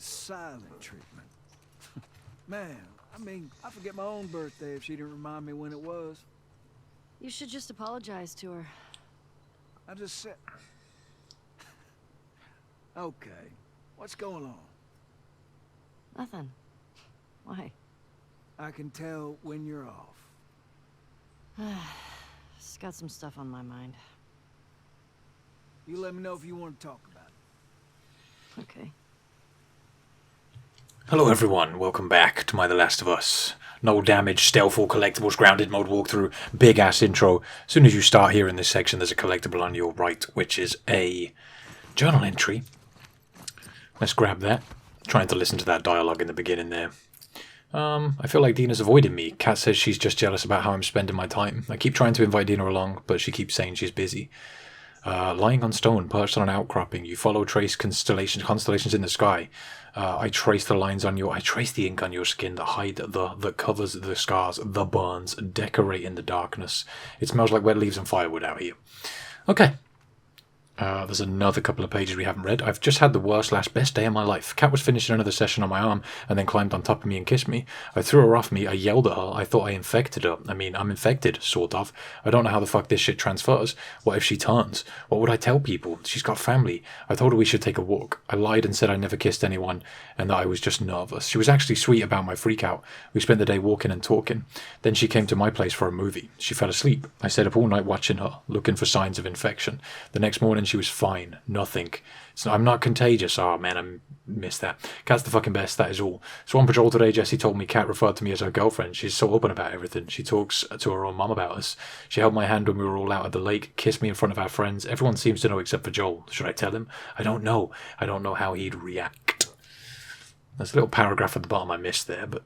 silent treatment. Man, I mean, I forget my own birthday if she didn't remind me when it was. You should just apologize to her. I just said... Okay, what's going on? Nothing. Why? I can tell when you're off. Just got some stuff on my mind. You let me know if you want to talk about it. Okay. Hello everyone, welcome back to my The Last of Us. No damage, stealth or collectibles, grounded mode walkthrough, big ass intro. As soon as you start here in this section there's a collectible on your right, which is a journal entry. Let's grab that. Trying to listen to that dialogue in the beginning there. I feel like Dina's avoiding me. Kat says she's just jealous about how I'm spending my time. I keep trying to invite Dina along, but she keeps saying she's busy. Lying on stone, perched on an outcropping, you follow trace constellations in the sky. I trace the ink on your skin that covers the scars, the burns, decorate in the darkness. It smells like wet leaves and firewood out here. Okay. There's another couple of pages we haven't read. I've just had the worst/best day of my life. Kat was finishing another session on my arm and then climbed on top of me and kissed me. I threw her off me. I yelled at her. I thought I infected her. I mean, I'm infected, sort of. I don't know how the fuck this shit transfers. What if she turns? What would I tell people? She's got family. I told her we should take a walk. I lied and said I never kissed anyone and that I was just nervous. She was actually sweet about my freak out. We spent the day walking and talking. Then she came to my place for a movie. She fell asleep. I stayed up all night watching her, looking for signs of infection. The next morning she was fine. Nothing. I'm not contagious. Oh man, I missed that. Kat's the fucking best, that is all. So on patrol today, Jessie told me Kat referred to me as her girlfriend. She's so open about everything. She talks to her own mum about us. She held my hand when we were all out at the lake, kissed me in front of our friends. Everyone seems to know except for Joel. Should I tell him? I don't know. I don't know how he'd react. There's a little paragraph at the bottom I missed there, but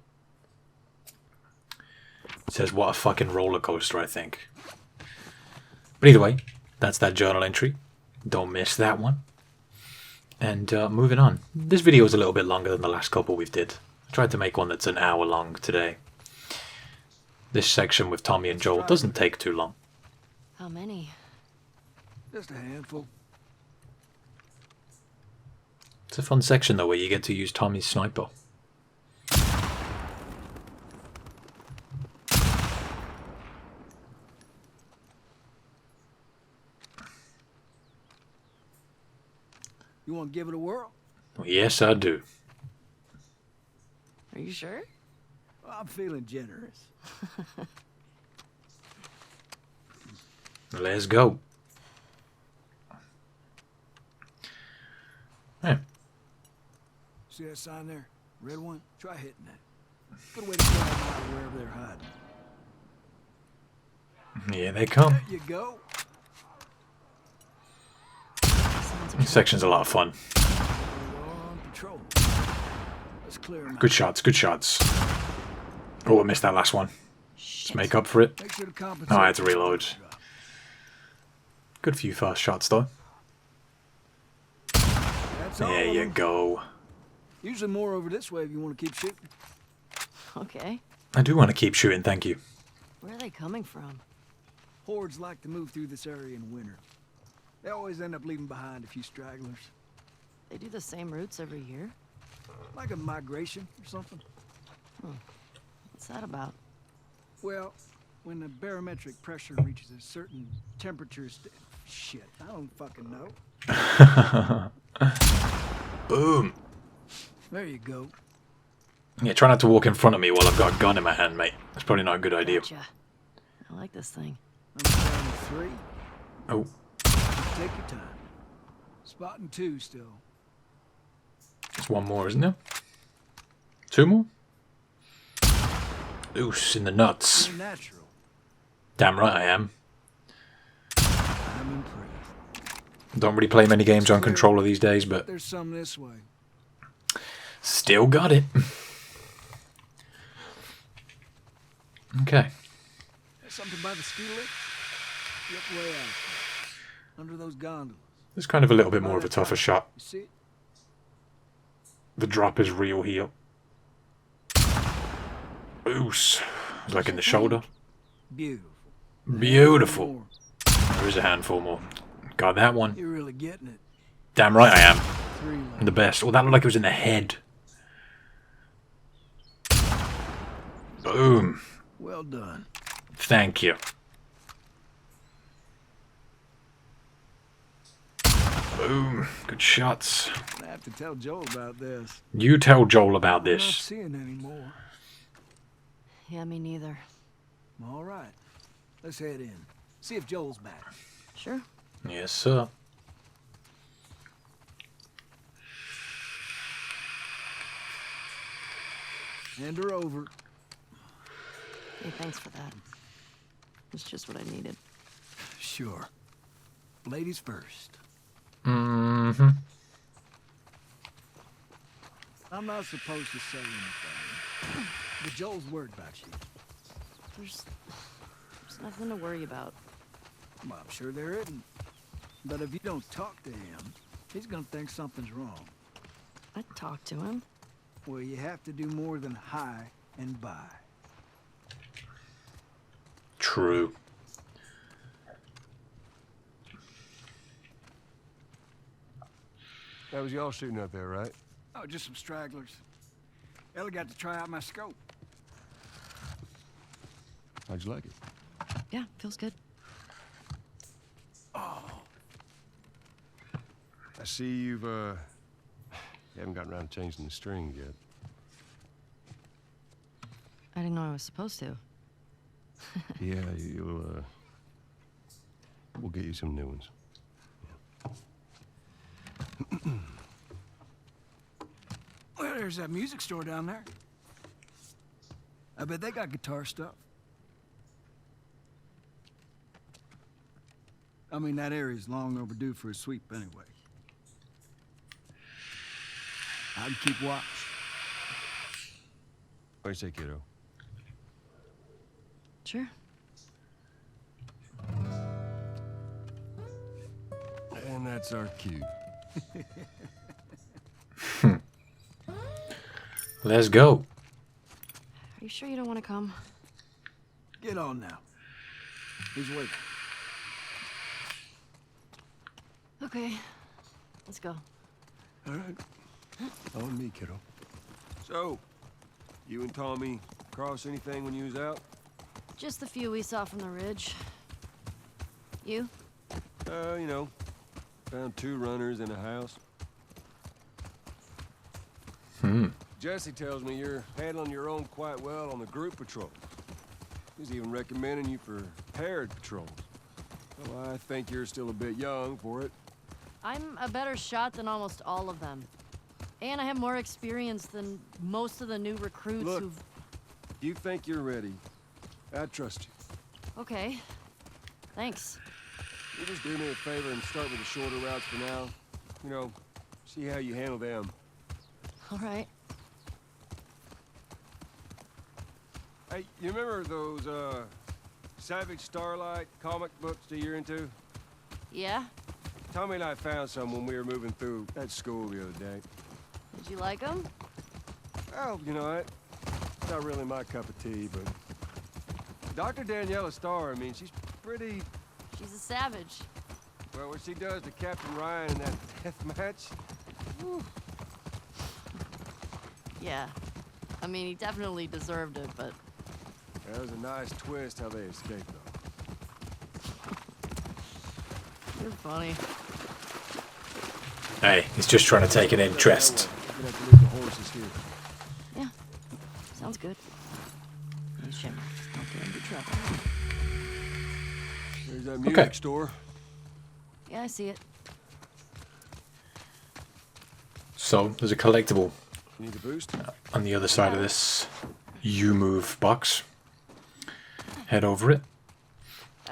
it says, what a fucking roller coaster, I think. But either way, that's that journal entry. Don't miss that one. And moving on. This video is a little bit longer than the last couple we've did. I tried to make one that's an hour long today. This section with Tommy and Joel doesn't take too long. How many? Just a handful. It's a fun section though where you get to use Tommy's sniper. You want to give it a whirl? Well, yes, I do. Are you sure? Well, I'm feeling generous. Let's go. Yeah. See that sign there? Red one? Try hitting that. Good way to get them out of wherever they're hiding. Here they come. There you go. This section's a lot of fun. On patrol. Let's clear 'em out. Good shots, good shots. Oh, I missed that last one. Let's make up for it. Make sure to Oh, compensate. I had to reload. Good few fast shots though. That's all There of you 'em. go. Usually more over this way if you want to keep shooting. Okay. I do want to keep shooting, thank you. Where are they coming from? Hordes like to move through this area in winter. They always end up leaving behind a few stragglers. They do the same routes every year? Like a migration or something. What's that about? Well, when the barometric pressure reaches a certain temperature... Shit, I don't fucking know. Boom. There you go. Yeah, try not to walk in front of me while I've got a gun in my hand, mate. That's probably not a good idea. Gotcha. I like this thing. I'm down to 3. Oh, Just take your time. Spotting 2 still. there's one more, isn't there? 2 more? Loose in the nuts. You're natural. Damn right I am. I'm impressed. Don't really play many games on controller these days, but There's some this way. still got it. Okay. There's something by the ski lift. Yep, way out there. Under those gondolas. It's kind of a little bit more of a tougher shot. You see it? The drop is real here. Oos. It's like in the shoulder. Beautiful. Beautiful. More. There is a handful more. Got that one. You're really getting it. Damn right I am. 3 The best. Oh, that looked like it was in the head. Boom. Well done. Thank you. Boom. Good shots. I have to tell Joel about this. You tell Joel about I'm not this. seeing any more. Yeah, me neither. All right. Let's head in. See if Joel's back. Sure. Yes, sir. Hand her over. Hey, thanks for that. It's just what I needed. Sure. Ladies first. Mm-hmm. I'm not supposed to say anything. But Joel's worried about you. There's nothing to worry about. Well, I'm sure there isn't. But if you don't talk to him, he's gonna think something's wrong. I'd talk to him. Well, you have to do more than hi and bye. True. That was y'all shooting up there, right? Oh, just some stragglers. Ellie got to try out my scope. How'd you like it? Yeah, feels good. I see you've, you haven't gotten around to changing the string yet. I didn't know I was supposed to. Yeah, you'll, we'll get you some new ones. Well, there's that music store down there. I bet they got guitar stuff. I mean, that area's long overdue for a sweep anyway. I can keep watch. What do you say, kiddo? Sure. And that's our cue. Let's go. Are you sure you don't want to come? Get on now. He's waiting. Okay. Let's go. All right. On me, kiddo. So, you and Tommy cross anything when you was out? Just the few we saw from the ridge. You? You know, found 2 runners in a house. Jesse tells me you're handling your own quite well on the group patrol. He's even recommending you for paired patrols. Well, I think you're still a bit young for it. I'm a better shot than almost all of them. And I have more experience than most of the new recruits Look, who've... you think you're ready. I trust you. Okay. Thanks. You just do me a favor and start with the shorter routes for now. You know, see how you handle them. All right. Hey, you remember those, Savage Starlight comic books that you're into? Yeah? Tommy and I found some when we were moving through that school the other day. Did you like them? Well, you know, it's not really my cup of tea, but... Dr. Daniela Starr, I mean, she's pretty... She's a savage. Well, what she does to Captain Ryan in that death match... Whew. Yeah. I mean, he definitely deserved it, but... That was a nice twist how they escaped, though. You're funny. Hey, he's just trying to take an interest. We're gonna have to leave the horses here. Yeah. Sounds good. Hey, Shimmer. Don't get into trouble. There's that music store. Yeah, I see it. So, there's a collectible You need a boost? on the other side of this you move box. Head over it.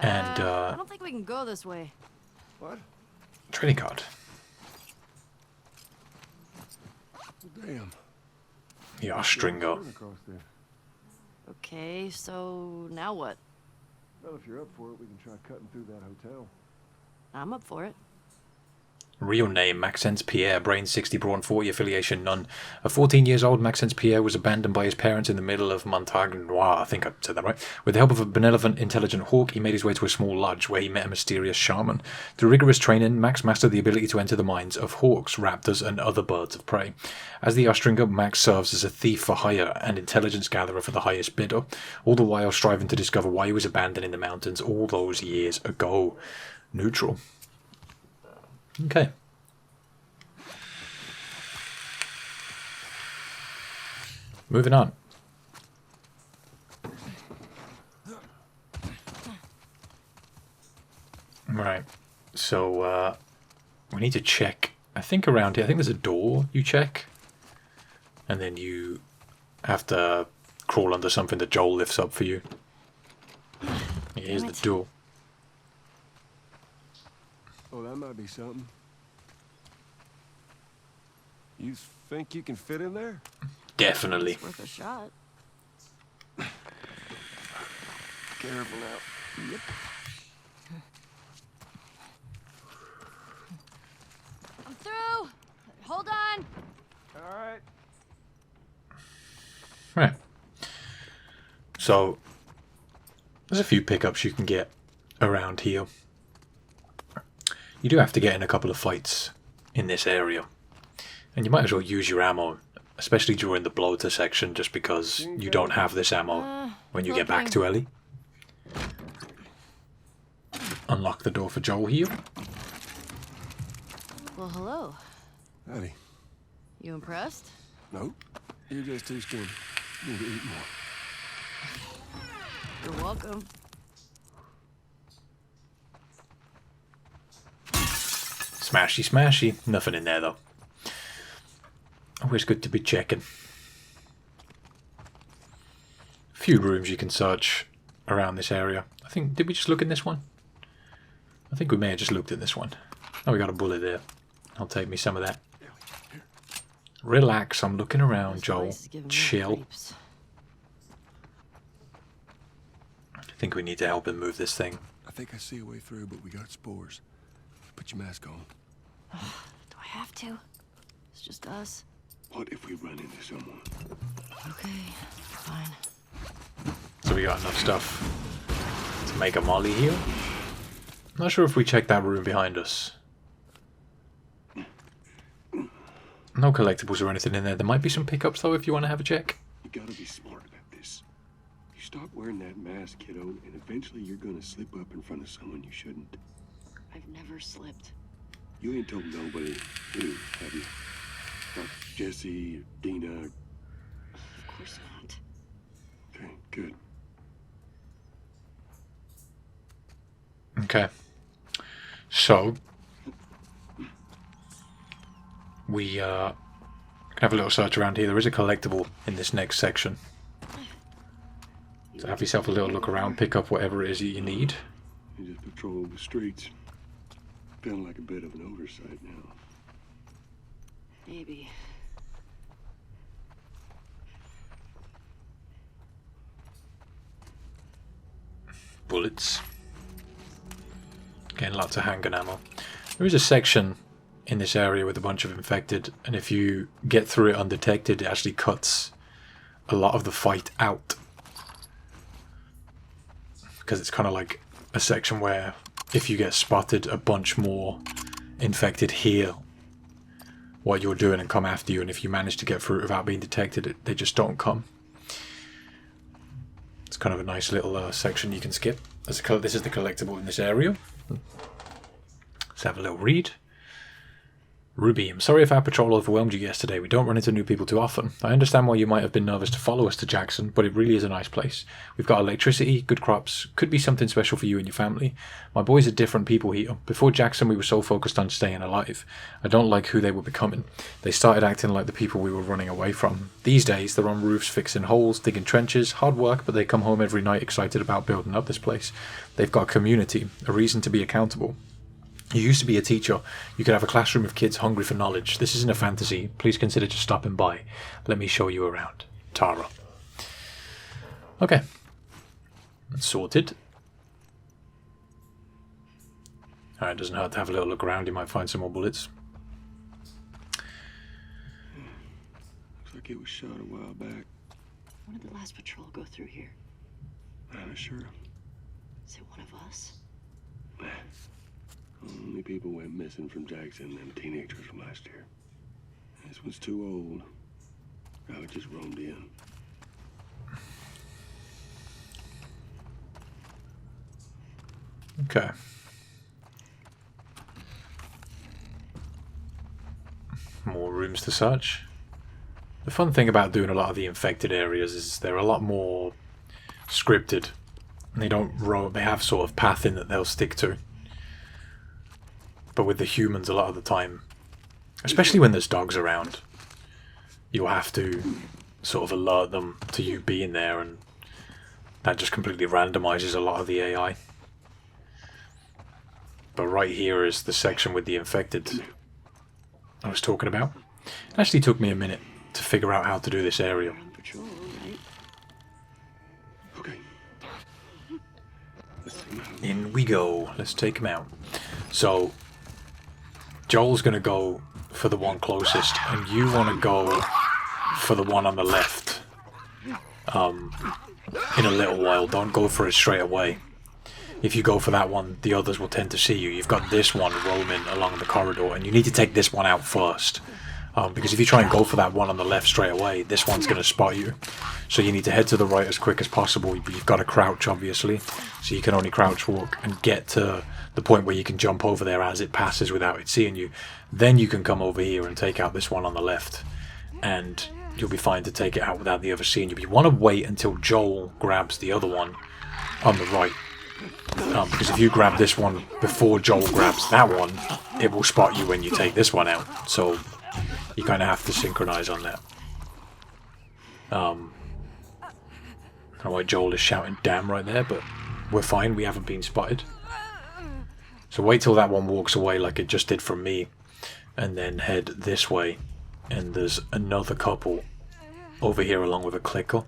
And, I don't think we can go this way. What? trading card. Damn. Yeah, Stringer. Across there. Okay, so now what? Well, if you're up for it, we can try cutting through that hotel. I'm up for it. Real name, Maxence Pierre, brain 60, brawn 40, affiliation none. At 14 years old, Maxence Pierre was abandoned by his parents in the middle of Montagne Noire, I think I said that right. With the help of a benevolent, intelligent hawk, he made his way to a small lodge where he met a mysterious shaman. Through rigorous training, Max mastered the ability to enter the minds of hawks, raptors, and other birds of prey. As the Austringer, Max serves as a thief for hire and intelligence gatherer for the highest bidder, all the while striving to discover why he was abandoned in the mountains all those years ago. Neutral. Okay. Moving on. Right. So, we need to check. I think around here, I think there's a door you check. And then you have to crawl under something that Joel lifts up for you. Here's the door. Oh, that might be something. You think you can fit in there? Definitely. It's worth a shot. Careful now. Yep. I'm through. Hold on. All right. Right. So, there's a few pickups you can get around here. You do have to get in a couple of fights in this area. And you might as well use your ammo, especially during the bloater section, just because you don't have this ammo when you get back to Ellie. Unlock the door for Joel here. Well, hello. Howdy. You impressed? Nope. You're just too skinny. You need to eat more. You're welcome. Smashy, smashy. Nothing in there, though. Always good to be checking. Few rooms you can search around this area. I think, did we just look in this one? I think we may have just looked at this one. Oh, we got a bullet there. I'll take me some of that. Relax, I'm looking around, Joel. Chill. I think we need to help him move this thing. I think I see a way through, but we got spores. Put your mask on. Do I have to? It's just us. What if we run into someone? Okay, fine. So we got enough stuff to make a molly here. Not sure if we checked that room behind us. No collectibles or anything in there. There might be some pickups though if you want to have a check. You gotta be smart about this. You stop wearing that mask, kiddo, and eventually you're gonna slip up in front of someone you shouldn't. I've never slipped. You ain't told nobody who, have you? Not Jesse, or Dina. Of course not. Okay, good. Okay. So we can have a little search around here. There is a collectible in this next section. So have yourself a little look around, pick up whatever it is that you need. You just patrol the streets. Feeling like a bit of an oversight now. Maybe. Bullets. Again, lots of handgun ammo. There is a section in this area with a bunch of infected, and if you get through it undetected, it actually cuts a lot of the fight out. Because it's kind of like a section where if you get spotted, a bunch more infected hear what you're doing and come after you, and if you manage to get through it without being detected, they just don't come. It's kind of a nice little section you can skip. This is the collectible in this area. Let's have a little read. Ruby, I'm sorry if our patrol overwhelmed you yesterday. We don't run into new people too often. I understand why you might have been nervous to follow us to Jackson, but it really is a nice place. We've got electricity, good crops, could be something special for you and your family. My boys are different people here. Before Jackson, we were so focused on staying alive. I don't like who they were becoming. They started acting like the people we were running away from. These days, they're on roofs fixing holes, digging trenches, hard work, but they come home every night excited about building up this place. They've got a community, a reason to be accountable. You used to be a teacher. You could have a classroom of kids hungry for knowledge. This isn't a fantasy. Please consider just stopping by. Let me show you around. Tara. Okay. That's sorted. Alright, doesn't hurt to have a little look around. You might find some more bullets. Looks like it was shot a while back. When did the last patrol go through here? Not sure. Is it one of us? Only people went missing from Jackson, them teenagers from last year. This one's too old. Probably just roamed in. Okay. More rooms to search. The fun thing about doing a lot of the infected areas is they're a lot more scripted. They don't they have sort of pathing that they'll stick to. But with the humans, a lot of the time, especially when there's dogs around, you'll have to sort of alert them to you being there, and that just completely randomizes a lot of the AI. But right here is the section with the infected I was talking about. It actually took me a minute to figure out how to do this area. We're on patrol, right? Okay. Let's take him out. In we go. Let's take him out. So, Joel's going to go for the one closest, and you want to go for the one on the left. In a little while. Don't go for it straight away. If you go for that one, the others will tend to see you. You've got this one roaming along the corridor, and you need to take this one out first. Because if you try and go for that one on the left straight away, this one's going to spot you. So you need to head to the right as quick as possible, but you've got to crouch, obviously. So you can only crouch walk and get to the point where you can jump over there as it passes without it seeing you. Then you can come over here and take out this one on the left. And you'll be fine to take it out without the other seeing you. But you want to wait until Joel grabs the other one on the right. Because if you grab this one before Joel grabs that one, it will spot you when you take this one out. So you kind of have to synchronize on that. I don't know why Joel is shouting damn right there, but we're fine, we haven't been spotted. So wait till that one walks away like it just did from me, and then head this way. And there's another couple over here along with a clicker.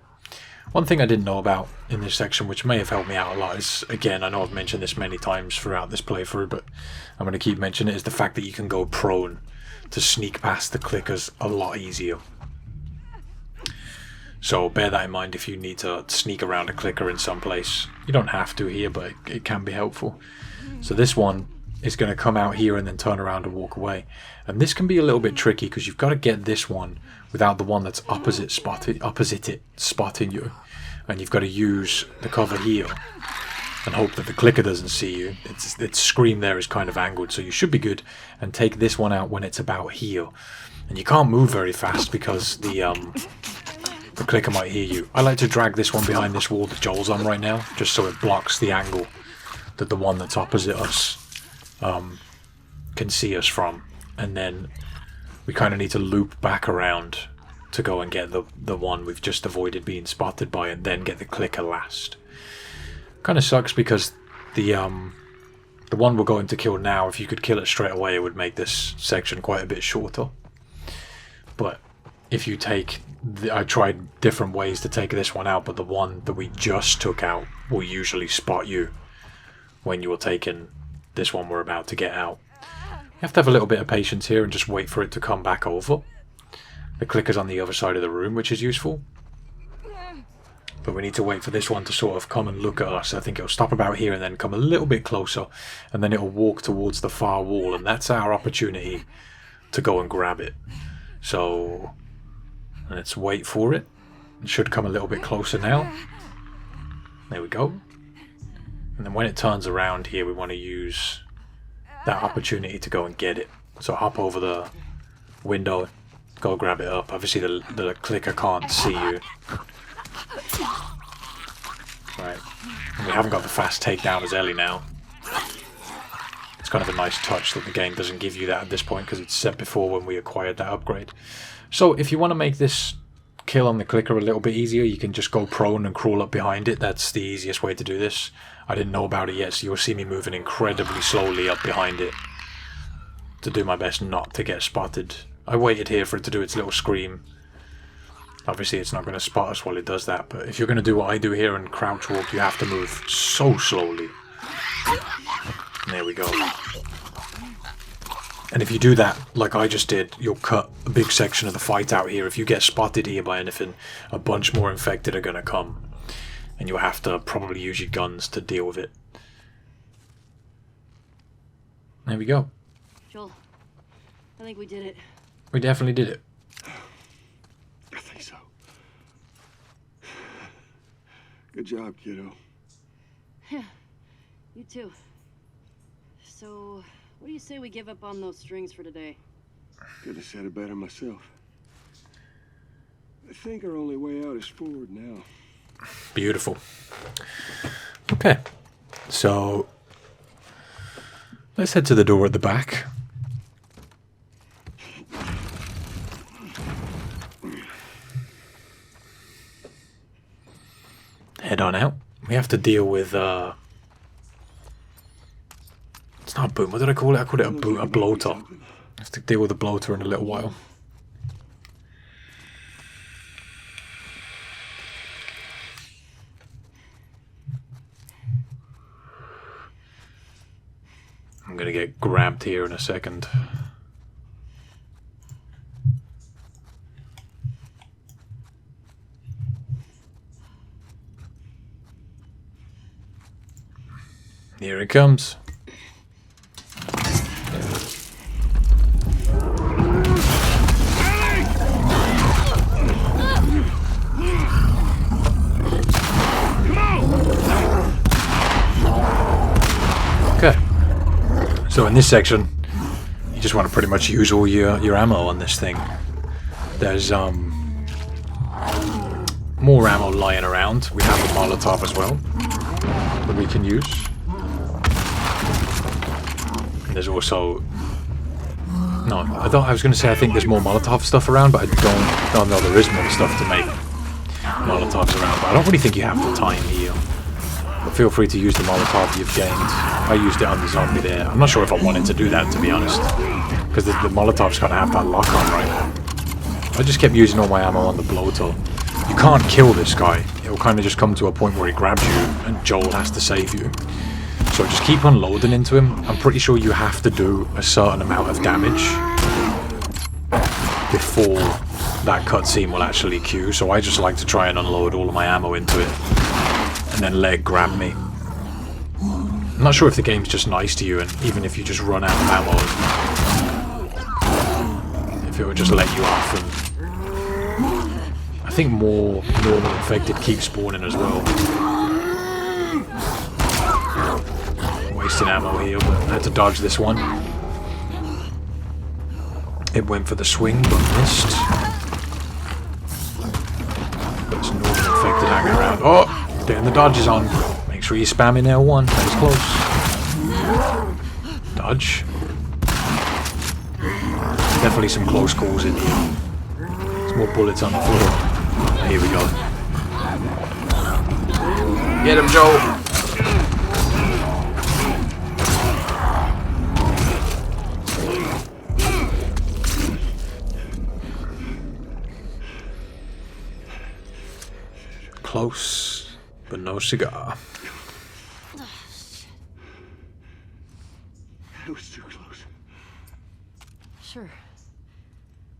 One thing I didn't know about in this section, which may have helped me out a lot, is, again, I know I've mentioned this many times throughout this playthrough, but I'm going to keep mentioning it, is the fact that you can go prone to sneak past the clickers a lot easier. So bear that in mind if you need to sneak around a clicker in some place. You don't have to here, but it can be helpful. So this one is going to come out here and then turn around and walk away. And this can be a little bit tricky because you've got to get this one without the one that's opposite it spotting you. And you've got to use the cover here and hope that the clicker doesn't see you. Its screen there is kind of angled, so you should be good. And take this one out when it's about here. And you can't move very fast because the clicker might hear you. I like to drag this one behind this wall that Joel's on right now, just so it blocks the angle that the one that's opposite us can see us from. And then we kind of need to loop back around to go and get the one we've just avoided being spotted by, and then get the clicker last. Kind of sucks because the one we're going to kill now, if you could kill it straight away, it would make this section quite a bit shorter. But if you take... I tried different ways to take this one out, but the one that we just took out will usually spot you when you're taking this one we're about to get out. You have to have a little bit of patience here and just wait for it to come back over. The clicker's on the other side of the room, which is useful. But we need to wait for this one to sort of come and look at us. I think it'll stop about here and then come a little bit closer, and then it'll walk towards the far wall, and that's our opportunity to go and grab it. So let's wait for it. It should come a little bit closer now. There we go. And then when it turns around here, we want to use that opportunity to go and get it. So hop over the window, go grab it up. Obviously the clicker can't see you. Right. And we haven't got the fast takedown as Ellie now. It's kind of a nice touch that the game doesn't give you that at this point, because it's said before when we acquired that upgrade. So if you want to make this kill on the clicker a little bit easier, you can just go prone and crawl up behind it. That's the easiest way to do this. I didn't know about it yet, so you'll see me moving incredibly slowly up behind it to do my best not to get spotted. I waited here for it to do its little scream. Obviously it's not going to spot us while it does that, but if you're going to do what I do here and crouch walk, you have to move so slowly. There we go. And if you do that, like I just did, you'll cut a big section of the fight out here. If you get spotted here by anything, a bunch more infected are going to come. And you'll have to probably use your guns to deal with it. There we go. Joel, I think we did it. We definitely did it. I think so. Good job, kiddo. Yeah, you too. So, what do you say we give up on those strings for today? Could have said it better myself. I think our only way out is forward now. Beautiful. Okay. So, let's head to the door at the back. Head on out. We have to deal with, it's not a boom. What did I call it? I called it a bloater. Have to deal with a bloater in a little while. I'm gonna get grabbed here in a second. Here it comes. Okay. So in this section, you just want to pretty much use all your ammo on this thing. There's more ammo lying around. We have a Molotov as well that we can use. And there's also... No, I was going to say I think there's more Molotov stuff around, but I don't... Oh no, there is more stuff to make Molotovs around, but I don't really think you have the time here. But feel free to use the Molotov you've gained. I used it on the zombie there. I'm not sure if I wanted to do that, to be honest. Because the Molotov's got to have that lock on, right? I just kept using all my ammo on the bloater. You can't kill this guy. It'll kind of just come to a point where he grabs you and Joel has to save you. So just keep unloading into him. I'm pretty sure you have to do a certain amount of damage before that cutscene will actually queue. So I just like to try and unload all of my ammo into it and then let it grab me. I'm not sure if the game's just nice to you, and even if you just run out of ammo, if it would just let you off. And I think more normal infected keep spawning as well. Wasting ammo here, but I had to dodge this one. It went for the swing, but missed. Got some normal infected hanging around. Oh! Getting the dodges on. Make sure you're spamming L1. That is close. Dodge. Definitely some close calls in here. There's more bullets on the floor. Here we go. Get him, Joel! Close, but no cigar. That was too close. Sure.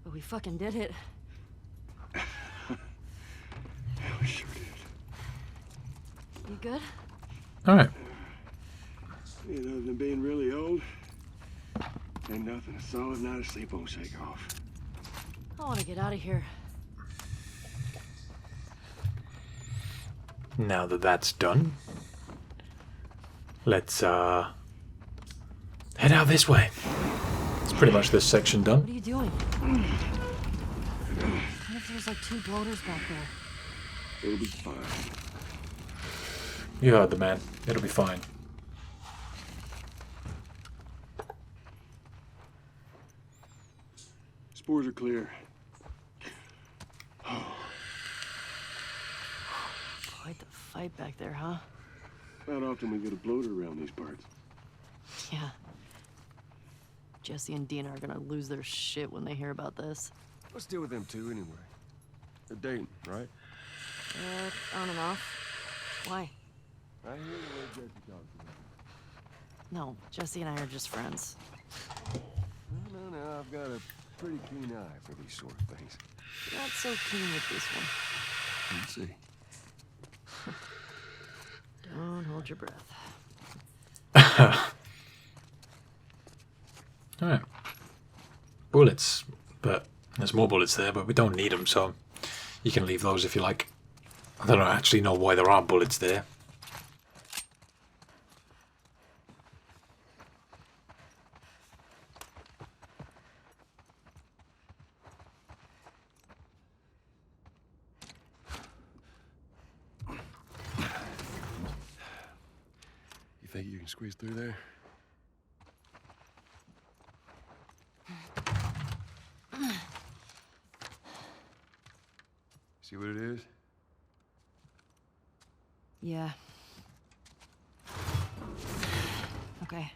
But we fucking did it. Yeah, we sure did. You good? Alright. You know, other than being really old, ain't nothing a solid night of sleep won't shake off. I want to get out of here. Now that that's done, let's head out this way. It's pretty much this section done. What are you doing? What if there's like 2 bloaters back there? It'll be fine. You heard the man. It'll be fine. Spores are clear. Quite the fight back there, huh? Not often we get a bloater around these parts. Yeah. Jesse and Dina are gonna lose their shit when they hear about this. Let's deal with them too anyway. They're dating, right? On and off. Why? I hear the way Jesse talks about No, Jesse and I are just friends. No, I've got a pretty keen eye for these sort of things. Not so keen with this one. Let's see. Don't hold your breath. Alright. Bullets. But there's more bullets there, but we don't need them, so you can leave those if you like. I don't actually know why there are bullets there. You think you can squeeze through there? See what it is? Yeah. Okay.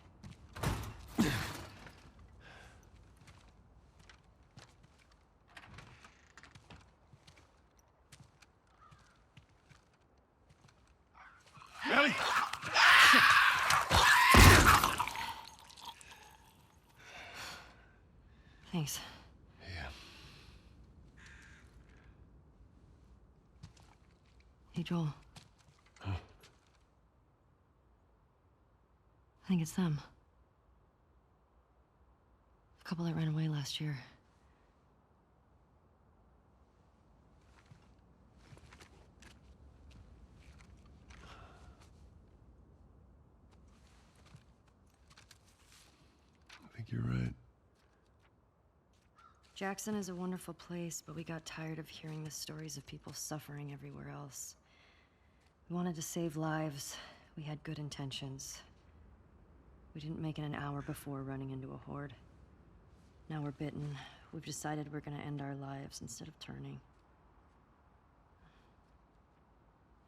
Ellie! Thanks. Yeah. Hey, Joel. Huh? I think it's them. The couple that ran away last year. I think you're right. Jackson is a wonderful place, but we got tired of hearing the stories of people suffering everywhere else. We wanted to save lives. We had good intentions. We didn't make it an hour before running into a horde. Now we're bitten. We've decided we're gonna end our lives instead of turning.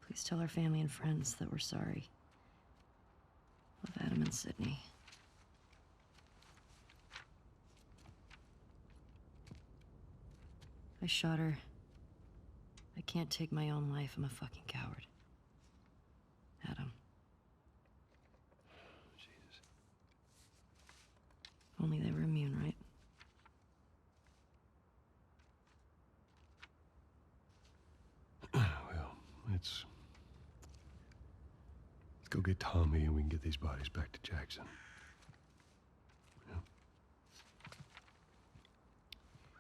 Please tell our family and friends that we're sorry. Love, Adam and Sydney. I shot her. I can't take my own life. I'm a fucking coward. Adam. Jesus. Only they were immune, right? Well, let's go get Tommy and we can get these bodies back to Jackson.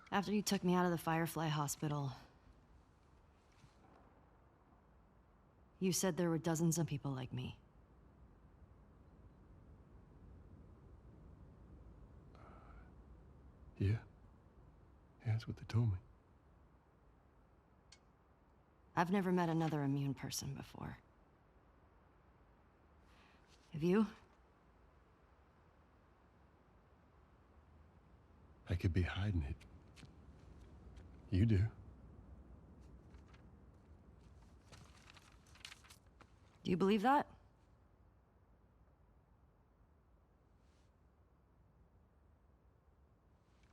After you took me out of the Firefly Hospital, you said there were dozens of people like me. Yeah. Yeah, that's what they told me. I've never met another immune person before. Have you? I could be hiding it. You do. Do you believe that?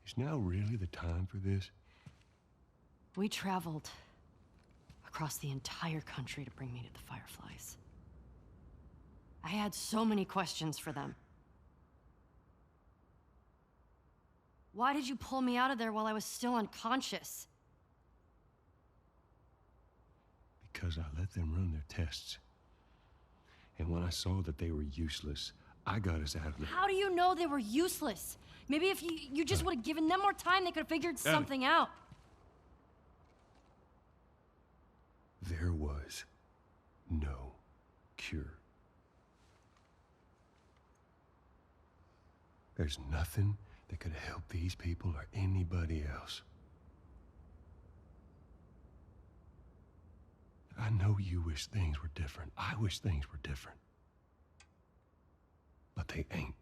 Is now really the time for this? We traveled across the entire country to bring me to the Fireflies. I had so many questions for them. Why did you pull me out of there while I was still unconscious? Because I let them run their tests. And when I saw that they were useless, I got us out of there. How do you know they were useless? Maybe if you just would have given them more time, they could have figured something out. There was no cure. There's nothing that could help these people or anybody else. I know you wish things were different. I wish things were different. But they ain't.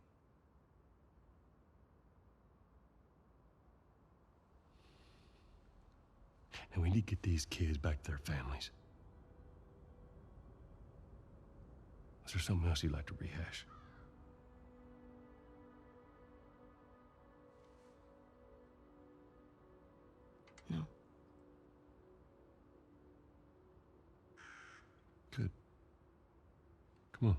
And we need to get these kids back to their families. Is there something else you'd like to rehash? No. Good. Come on.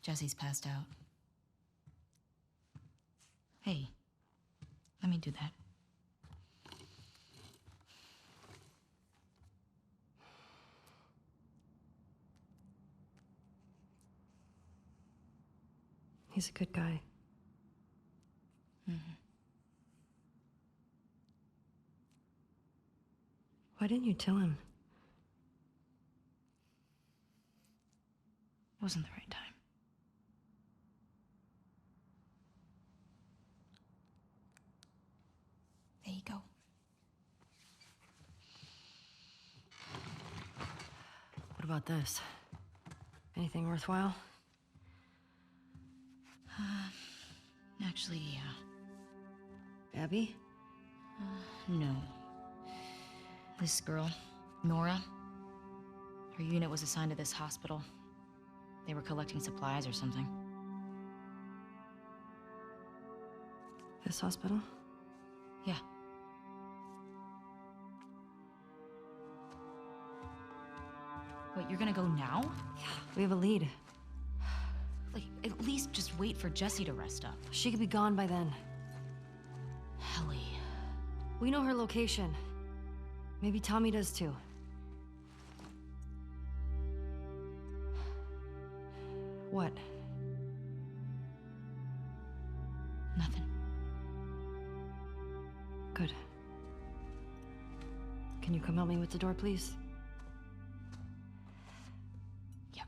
Jesse's passed out. Hey, let me do that. He's a good guy. Why didn't you tell him? Wasn't the right time. There you go. What about this? Anything worthwhile? Actually, yeah. Abby? No. This girl, Nora, her unit was assigned to this hospital. They were collecting supplies or something. This hospital? Yeah. Wait, you're gonna go now? We have a lead. Like, at least just wait for Jessie to rest up. She could be gone by then. Ellie. We know her location. Maybe Tommy does too. What? Nothing. Good. Can you come help me with the door, please? Yep.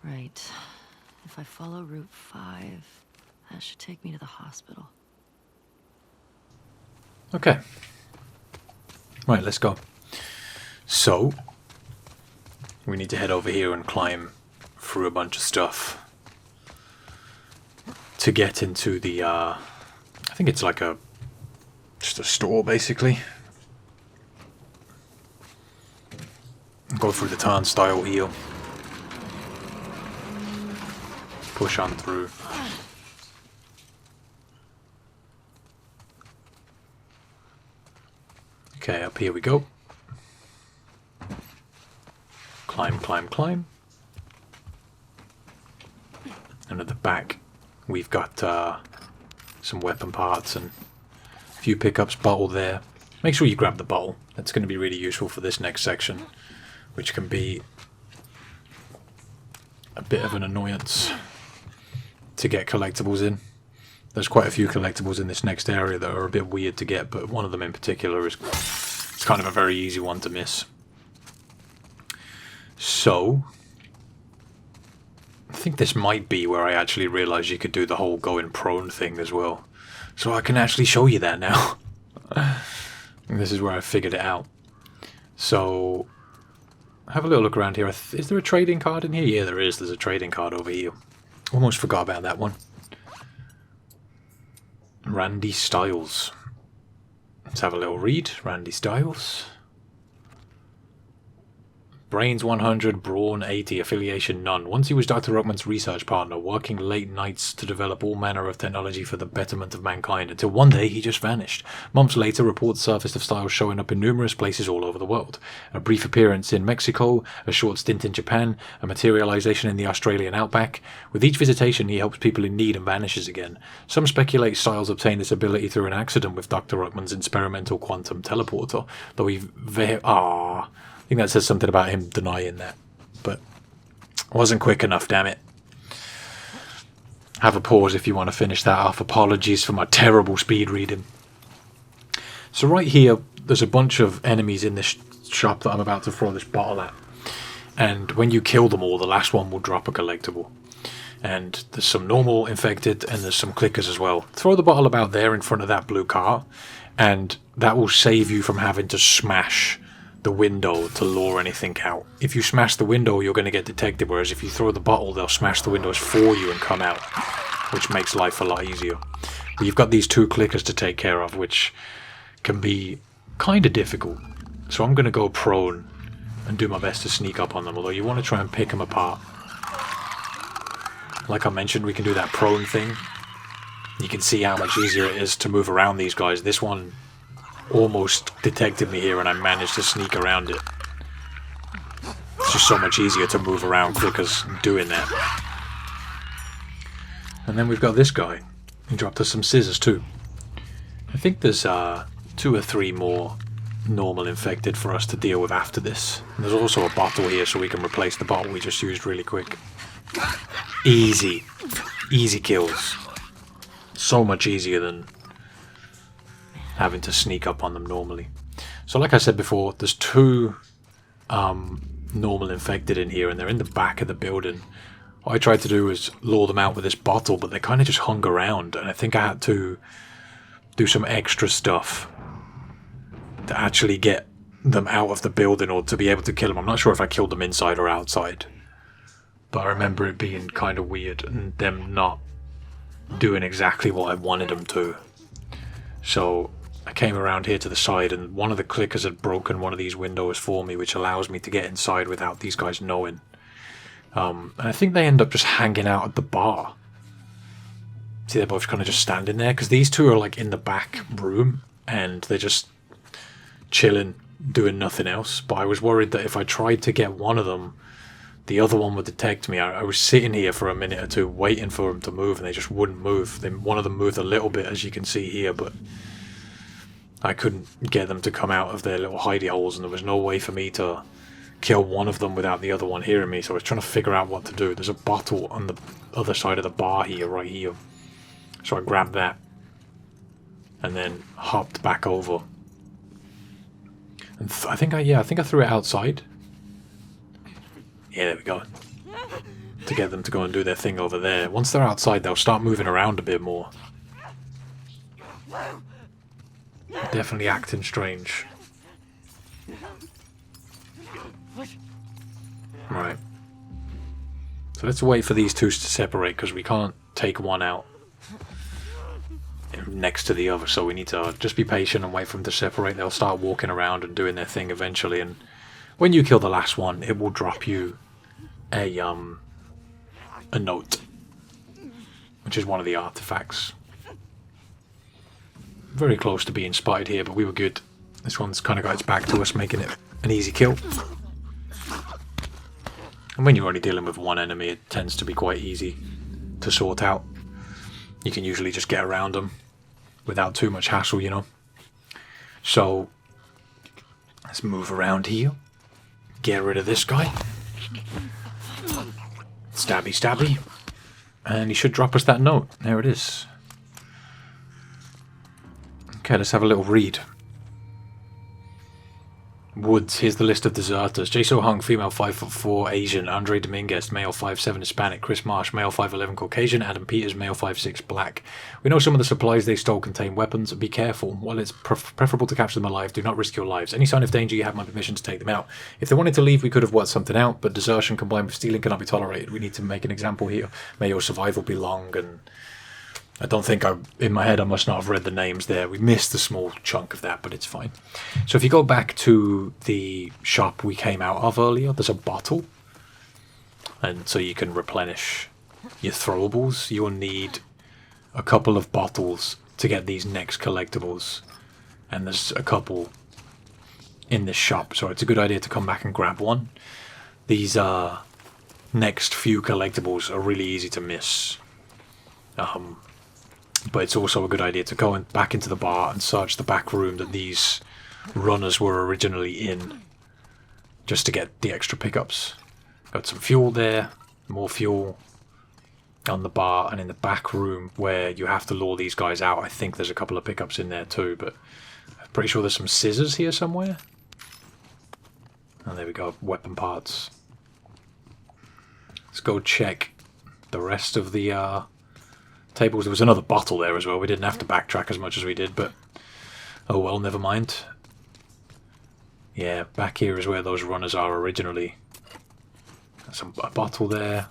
Right. If I follow Route 5, that should take me to the hospital. Okay. Right, let's go. So, we need to head over here and climb through a bunch of stuff to get into the, I think it's like just a store, basically. Go through the turnstile here. Push on through. Okay, up here we go. Climb, climb, climb. And at the back, we've got some weapon parts and a few pickups. Bottle there. Make sure you grab the bottle. That's going to be really useful for this next section, which can be a bit of an annoyance to get collectibles in. There's quite a few collectibles in this next area that are a bit weird to get, but one of them in particular is it's kind of a very easy one to miss. So, I think this might be where I actually realised you could do the whole going prone thing as well. So I can actually show you that now. And this is where I figured it out. So, have a little look around here. Is there a trading card in here? Yeah, there is. There's a trading card over here. Almost forgot about that one. Randy Styles. Let's have a little read. Randy Styles. Brains 100, Brawn 80, affiliation none. Once he was Dr. Ruckman's research partner, working late nights to develop all manner of technology for the betterment of mankind, until one day he just vanished. Months later, reports surfaced of Styles showing up in numerous places all over the world. A brief appearance in Mexico, a short stint in Japan, a materialization in the Australian outback. With each visitation, he helps people in need and vanishes again. Some speculate Styles obtained this ability through an accident with Dr. Ruckman's experimental quantum teleporter, though he I think that says something about him denying that, but I wasn't quick enough, damn it. Have a pause if you want to finish that off. Apologies for my terrible speed reading. So right here, there's a bunch of enemies in this shop that I'm about to throw this bottle at. And when you kill them all, the last one will drop a collectible. And there's some normal infected, and there's some clickers as well. Throw the bottle about there in front of that blue car, and that will save you from having to smash the window to lure anything out. If you smash the window, you're going to get detected, whereas if you throw the bottle, they'll smash the windows for you and come out, which makes life a lot easier. But you've got these two clickers to take care of, which can be kind of difficult. So I'm going to go prone and do my best to sneak up on them, although you want to try and pick them apart. Like I mentioned, we can do that prone thing You can see how much easier it is to move around these guys. This one almost detected me here and I managed to sneak around it. It's just so much easier to move around clickers doing that. And then we've got this guy. He dropped us some scissors too. I think there's 2 or 3 more normal infected for us to deal with after this. And there's also a bottle here so we can replace the bottle we just used really quick. Easy. Easy kills. So much easier than having to sneak up on them normally. So like I said before, there's 2 normal infected in here and they're in the back of the building. What I tried to do was lure them out with this bottle, but they kind of just hung around, and I think I had to do some extra stuff to actually get them out of the building or to be able to kill them. I'm not sure if I killed them inside or outside, but I remember it being kind of weird and them not doing exactly what I wanted them to. So I came around here to the side and one of the clickers had broken one of these windows for me, which allows me to get inside without these guys knowing. And I think they end up just hanging out at the bar. See, they're both kind of just standing there because these 2 are like in the back room and they're just chilling, doing nothing else. But I was worried that if I tried to get one of them, the other one would detect me. I was sitting here for a minute or 2 waiting for them to move and they just wouldn't move. One of them moved a little bit, as you can see here, but I couldn't get them to come out of their little hidey holes and there was no way for me to kill one of them without the other one hearing me. So I was trying to figure out what to do. There's a bottle on the other side of the bar here, right here. So I grabbed that and then hopped back over. And I think I threw it outside. Yeah, there we go. To get them to go and do their thing over there. Once they're outside, they'll start moving around a bit more. Definitely acting strange. Right. So let's wait for these 2 to separate because we can't take one out next to the other. So we need to just be patient and wait for them to separate. They'll start walking around and doing their thing eventually. And when you kill the last one, it will drop you a note, which is one of the artifacts. Very close to being spotted here, but we were good. This one's kind of got its back to us, making it an easy kill. And when you're only dealing with one enemy, it tends to be quite easy to sort out. You can usually just get around them without too much hassle, you know. So let's move around here. Get rid of this guy. Stabby, stabby. And he should drop us that note. There it is. Okay, let's have a little read. Woods, here's the list of deserters. Jay So Hung, female 5'4", Asian. Andre Dominguez, male 5'7", Hispanic. Chris Marsh, male 5'11", Caucasian. Adam Peters, male 5'6", Black. We know some of the supplies they stole contain weapons. Be careful. While it's preferable to capture them alive, do not risk your lives. Any sign of danger, you have my permission to take them out. If they wanted to leave, we could have worked something out, but desertion combined with stealing cannot be tolerated. We need to make an example here. May your survival be long. And I don't think in my head I must not have read the names there. We missed a small chunk of that, but it's fine. So if you go back to the shop we came out of earlier, there's a bottle. And so you can replenish your throwables. You'll need a couple of bottles to get these next collectibles. And there's a couple in this shop, so it's a good idea to come back and grab one. These next few collectibles are really easy to miss. But it's also a good idea to go back into the bar and search the back room that these runners were originally in, just to get the extra pickups. Got some fuel there, more fuel on the bar, and in the back room where you have to lure these guys out, I think there's a couple of pickups in there too, but I'm pretty sure there's some scissors here somewhere. And there we go, weapon parts. Let's go check the rest of the tables. There was another bottle there as well. We didn't have to backtrack as much as we did, but oh well, never mind. Yeah, back here is where those runners are originally. A bottle there,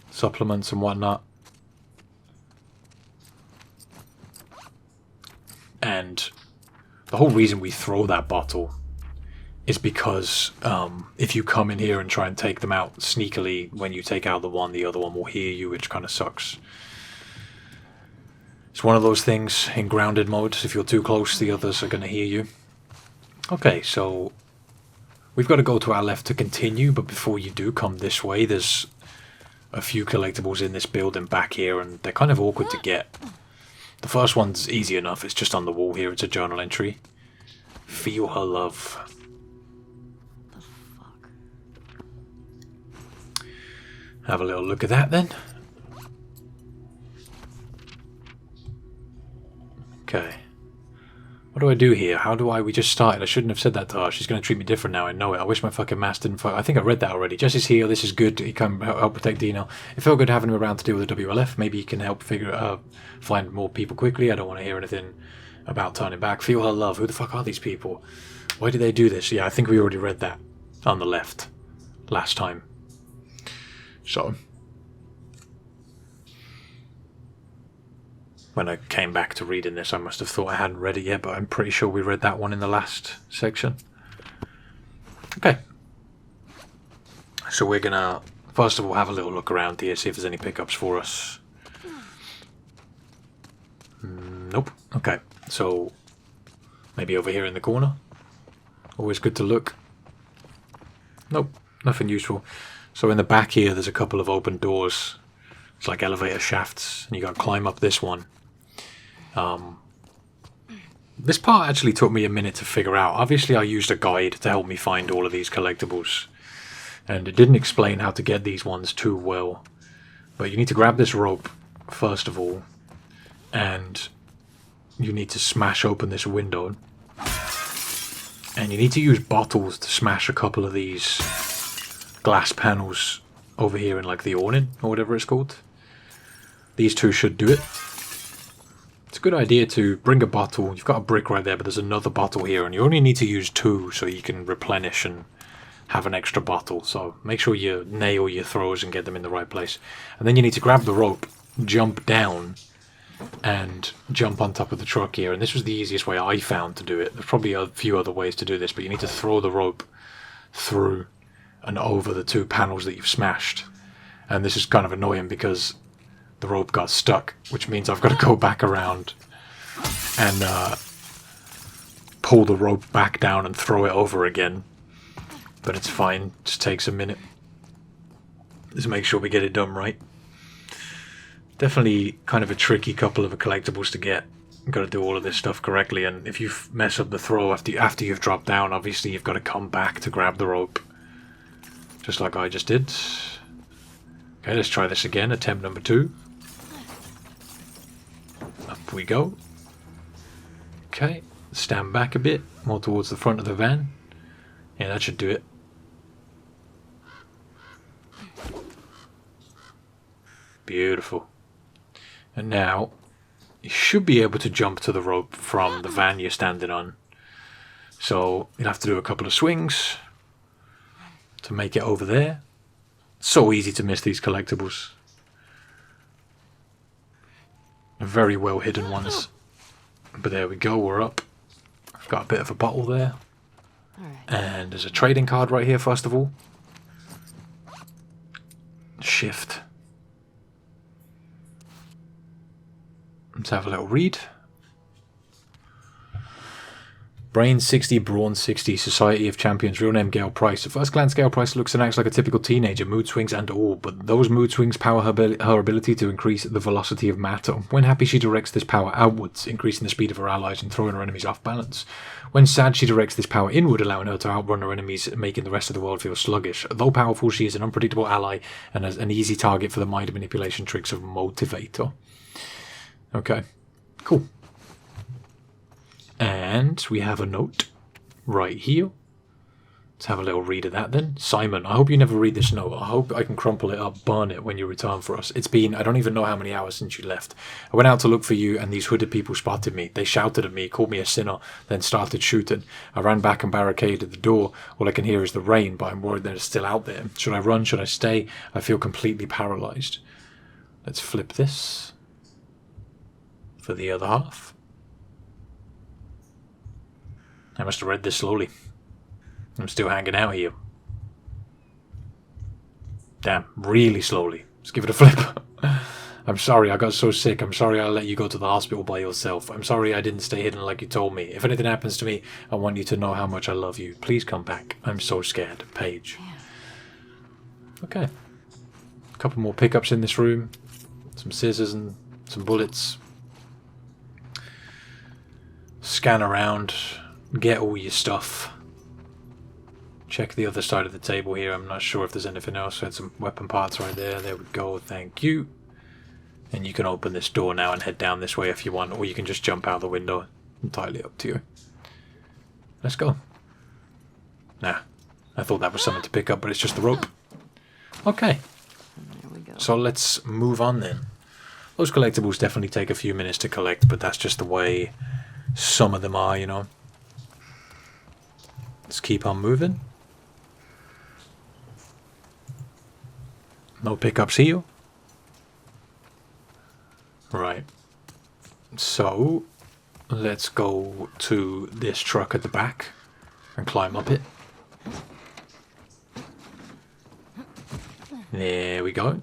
supplements and whatnot. And the whole reason we throw that bottle is because if you come in here and try and take them out sneakily, when you take out the one, the other one will hear you, which kind of sucks. It's one of those things in grounded mode. If you're too close, the others are going to hear you. Okay, so we've got to go to our left to continue, but before you do come this way, there's a few collectibles in this building back here, and they're kind of awkward to get. The first one's easy enough. It's just on the wall here. It's a journal entry. Feel her love. The fuck? Have a little look at that then. Okay. What do I do here? How do I... We just started. I shouldn't have said that to her. She's going to treat me different now. I know it. I wish my fucking mask didn't... I think I read that already. Jesse's here. This is good. He can help protect Dino. It felt good having him around to deal with the WLF. Maybe he can help find more people quickly. I don't want to hear anything about turning back. Feel her love. Who the fuck are these people? Why did they do this? Yeah, I think we already read that on the left last time. So... when I came back to reading this, I must have thought I hadn't read it yet, but I'm pretty sure we read that one in the last section. Okay. So we're going to, first of all, have a little look around here, see if there's any pickups for us. Nope. Okay. So, maybe over here in the corner. Always good to look. Nope. Nothing useful. So in the back here, there's a couple of open doors. It's like elevator shafts, and you got to climb up this one. This part actually took me a minute to figure out. Obviously I used a guide to help me find all of these collectibles, and it didn't explain how to get these ones too well. But you need to grab this rope first of all, and you need to smash open this window, and you need to use bottles to smash a couple of these glass panels over here in like the awning or whatever it's called. These two should do it. It's a good idea to bring a bottle. You've got a brick right there, but there's another bottle here, and you only need to use two so you can replenish and have an extra bottle. So make sure you nail your throws and get them in the right place. And then you need to grab the rope, jump down, and jump on top of the truck here. And this was the easiest way I found to do it. There's probably a few other ways to do this, but you need to throw the rope through and over the two panels that you've smashed. And this is kind of annoying because the rope got stuck, which means I've got to go back around and pull the rope back down and throw it over again. But it's fine, just takes a minute. Just make sure we get it done right. Definitely kind of a tricky couple of collectibles to get. You've got to do all of this stuff correctly, and if you mess up the throw after you've dropped down, obviously you've got to come back to grab the rope. Just like I just did. Okay, let's try this again. Attempt number 2. Up we go. Okay, stand back a bit, more towards the front of the van. Yeah, that should do it. Beautiful. And now, you should be able to jump to the rope from the van you're standing on. So, you'll have to do a couple of swings to make it over there. So easy to miss these collectibles. Very well hidden ones. But there we go, we're up. I've got a bit of a bottle there. And there's a trading card right here first of all. Shift. Let's have a little read. Brain 60, Brawn 60, Society of Champions, real name Gale Price. At first glance, Gale Price looks and acts like a typical teenager, mood swings and all, but those mood swings power her ability to increase the velocity of matter. When happy, she directs this power outwards, increasing the speed of her allies and throwing her enemies off balance. When sad, she directs this power inward, allowing her to outrun her enemies, making the rest of the world feel sluggish. Though powerful, she is an unpredictable ally and an easy target for the mind manipulation tricks of Motivator. Okay, cool. And we have a note right here. Let's have a little read of that then. Simon, I hope you never read this note. I hope I can crumple it up, burn it when you return for us. It's been, I don't even know how many hours since you left. I went out to look for you and these hooded people spotted me. They shouted at me, called me a sinner, then started shooting. I ran back and barricaded the door. All I can hear is the rain, but I'm worried that it's still out there. Should I run? Should I stay? I feel completely paralyzed. Let's flip this for the other half. I must have read this slowly. I'm still hanging out here. Damn, really slowly. Let's give it a flip. I'm sorry I got so sick. I'm sorry I let you go to the hospital by yourself. I'm sorry I didn't stay hidden like you told me. If anything happens to me, I want you to know how much I love you. Please come back. I'm so scared. Paige. Okay. A couple more pickups in this room. Some scissors and some bullets. Scan around. Get all your stuff. Check the other side of the table here. I'm not sure if there's anything else. I had some weapon parts right there. There we go. Thank you. And you can open this door now and head down this way if you want, or you can just jump out the window. Entirely up to you. Let's go. Nah. I thought that was something to pick up, but it's just the rope. Okay. There we go. So let's move on then. Those collectibles definitely take a few minutes to collect, but that's just the way some of them are, you know. Let's keep on moving. No pickups here. Right. So, let's go to this truck at the back and climb up it. There we go.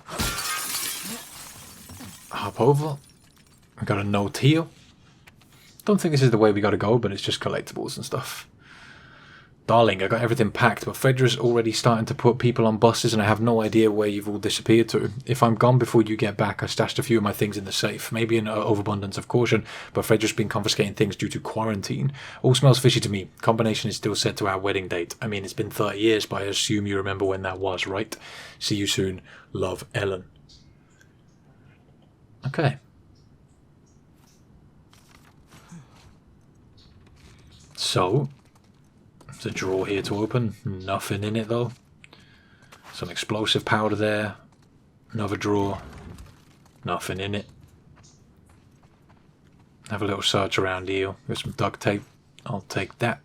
Hop over. I got a note here. Don't think this is the way we gotta go, but it's just collectibles and stuff. Darling, I got everything packed, but Fedra's already starting to put people on buses and I have no idea where you've all disappeared to. If I'm gone before you get back, I stashed a few of my things in the safe. Maybe an overabundance of caution, but Fedra's been confiscating things due to quarantine. All smells fishy to me. Combination is still set to our wedding date. I mean, it's been 30 years, but I assume you remember when that was, right? See you soon. Love, Ellen. Okay. So... there's a drawer here to open. Nothing in it though. Some explosive powder there. Another drawer. Nothing in it. Have a little search around here. There's some duct tape. I'll take that.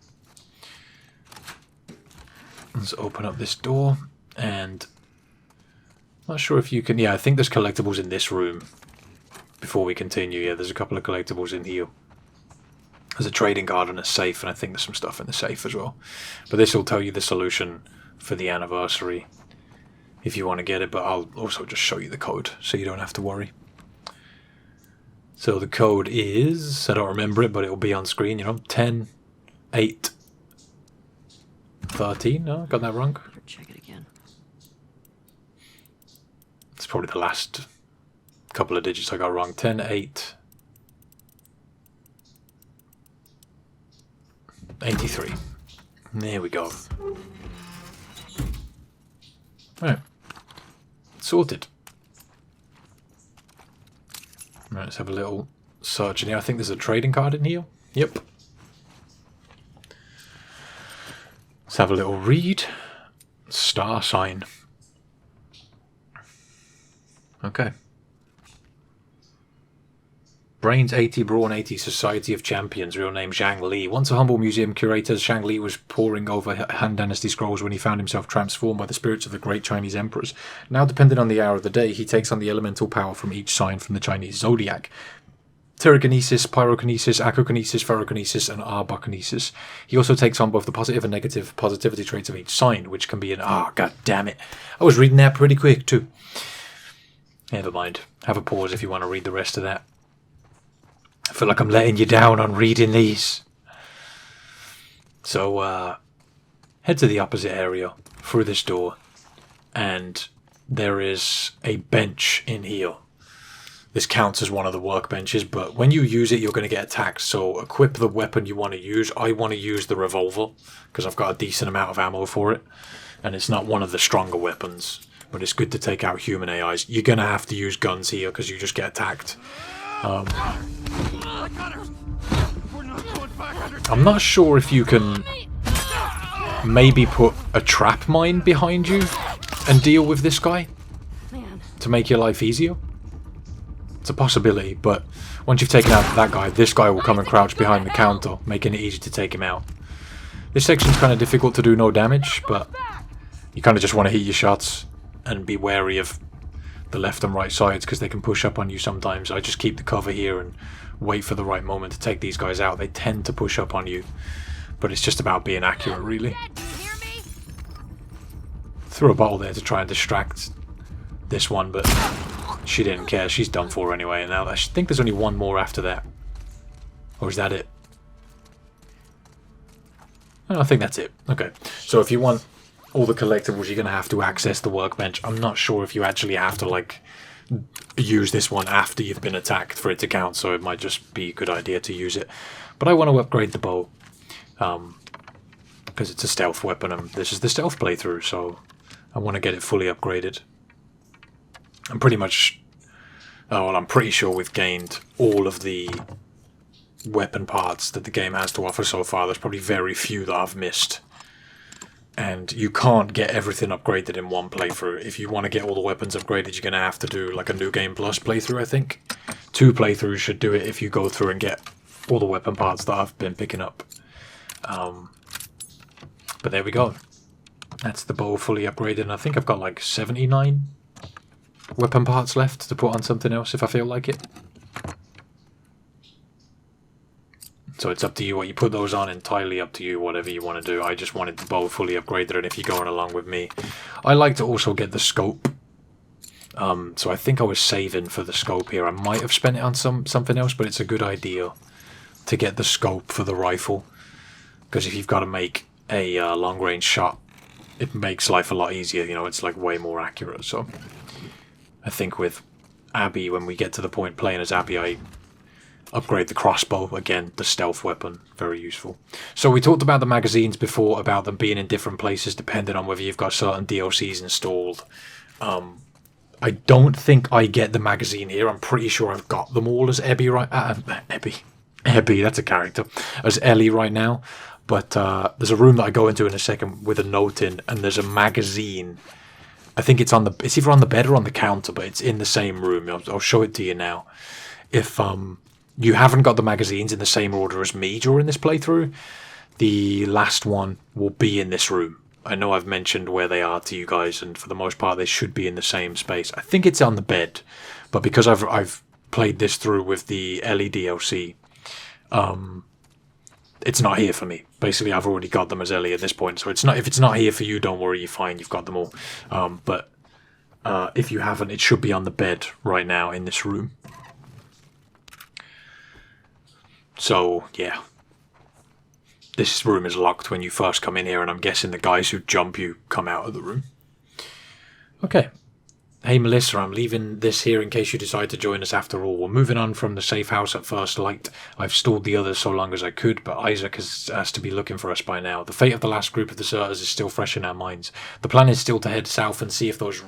Let's open up this door. And... not sure if you can... yeah, I think there's collectibles in this room. Before we continue, yeah, there's a couple of collectibles in here. There's a trading card and a safe, and I think there's some stuff in the safe as well. But this will tell you the solution for the anniversary if you want to get it, but I'll also just show you the code so you don't have to worry. So the code is, I don't remember it, but it will be on screen, you know, 10, 8, 13. No, got that wrong. Check it again. It's probably the last couple of digits I got wrong. 10, 8... 83. There we go. Right. Sorted. Right, let's have a little search in here. I think there's a trading card in here. Yep. Let's have a little read. Star sign. Okay. Brains 80, Brawn 80, Society of Champions, real name Zhang Li. Once a humble museum curator, Zhang Li was poring over Han Dynasty scrolls when he found himself transformed by the spirits of the great Chinese emperors. Now, depending on the hour of the day, he takes on the elemental power from each sign from the Chinese zodiac. Pyrokinesis, Pyrokinesis, Acokinesis, Ferrokinesis, and Arbakinesis. He also takes on both the positive and negative positivity traits of each sign, which can be an... ah, god damn it. I was reading that pretty quick, too. Never mind. Have a pause if you want to read the rest of that. I feel like I'm letting you down on reading these. So, head to the opposite area, through this door, and there is a bench in here. This counts as one of the workbenches, but when you use it, you're going to get attacked, so equip the weapon you want to use. I want to use the revolver, because I've got a decent amount of ammo for it, and it's not one of the stronger weapons, but it's good to take out human AIs. You're going to have to use guns here, because you just get attacked. I'm not sure if you can maybe put a trap mine behind you and deal with this guy to make your life easier. It's a possibility, but once you've taken out that guy, this guy will come and crouch behind the counter, making it easy to take him out. This section's kind of difficult to do no damage, but you kind of just want to hit your shots and be wary of the left and right sides because they can push up on you sometimes. I just keep the cover here and wait for the right moment to take these guys out. They tend to push up on you, but it's just about being accurate, really. Threw a bottle there to try and distract this one, but She didn't care. She's done for anyway. And now I think there's only one more after that. Or is that it? Oh, I think that's it. Okay. So if you want all the collectibles, you're going to have to access the workbench. I'm not sure if you actually have to, like, use this one after you've been attacked for it to count. So it might just be a good idea to use it. But I want to upgrade the bow. Because it's a stealth weapon. And this is the stealth playthrough. So I want to get it fully upgraded. I'm pretty much... Oh, well, I'm pretty sure we've gained all of the weapon parts that the game has to offer so far. There's probably very few that I've missed. And you can't get everything upgraded in one playthrough. If you want to get all the weapons upgraded, you're going to have to do like a New Game Plus playthrough, I think. 2 playthroughs should do it if you go through and get all the weapon parts that I've been picking up. But there we go. That's the bow fully upgraded. And I think I've got like 79 weapon parts left to put on something else if I feel like it. So it's up to you what you put those on, entirely up to you, whatever you want to do. I just wanted the bow fully upgraded, and if you're going along with me, I like to also get the scope. So I think I was saving for the scope here. I might have spent it on something else, but it's a good idea to get the scope for the rifle. Because if you've got to make a long-range shot, it makes life a lot easier. You know, it's like way more accurate. So I think with Abby, when we get to the point playing as Abby, I upgrade the crossbow. Again, the stealth weapon, very useful. So we talked about the magazines before, about them being in different places depending on whether you've got certain DLCs installed. I don't think I get the magazine here. I'm pretty sure I've got them all as Abby right... Abby, that's a character. As Ellie right now. But there's a room that I go into in a second with a note in, and there's a magazine. I think it's on the... It's either on the bed or on the counter, but it's in the same room. I'll show it to you now. If you haven't got the magazines in the same order as me during this playthrough, the last one will be in this room. I know I've mentioned where they are to you guys, and for the most part they should be in the same space. I think it's on the bed, but because I've played this through with the Ellie DLC, it's not here for me. Basically, I've already got them as Ellie at this point, so it's not. If it's not here for you, don't worry, you're fine. You've got them all. But if you haven't, it should be on the bed right now in this room. So, yeah. This room is locked when you first come in here, and I'm guessing the guys who jump you come out of the room. Okay. Hey Melissa, I'm leaving this here in case you decide to join us after all. We're moving on from the safe house at first light. I've stalled the others so long as I could, but Isaac has to be looking for us by now. The fate of the last group of deserters is still fresh in our minds. The plan is still to head south and see if those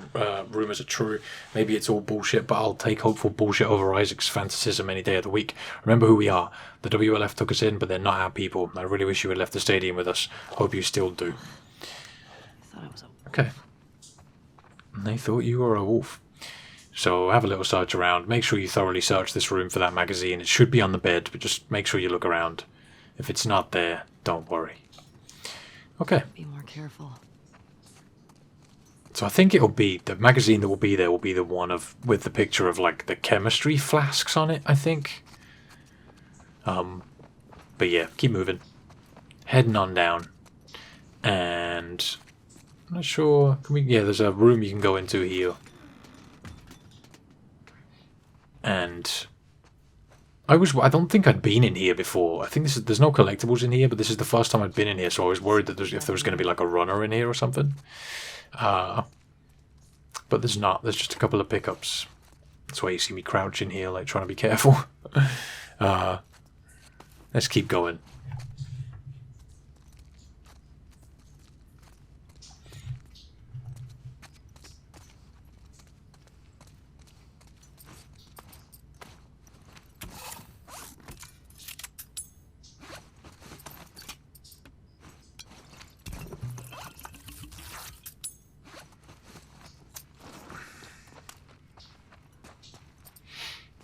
rumours are true. Maybe it's all bullshit, but I'll take hopeful bullshit over Isaac's fantasism any day of the week. Remember who we are. The WLF took us in, but they're not our people. I really wish you had left the stadium with us. Hope you still do. I thought it was a... Okay. They thought you were a wolf. So have a little search around. Make sure you thoroughly search this room for that magazine. It should be on the bed, but just make sure you look around. If it's not there, don't worry. Okay. Be more careful. So I think it'll be the magazine that will be there will be the one with the picture of like the chemistry flasks on it, I think. But yeah, keep moving. Heading on down. And I'm not sure. Can we? Yeah, there's a room you can go into here. And I don't think I'd been in here before. I think there's no collectibles in here, but this is the first time I'd been in here, so I was worried that if there was going to be like a runner in here or something. But there's not. There's just a couple of pickups. That's why you see me crouching here, like trying to be careful. Let's keep going.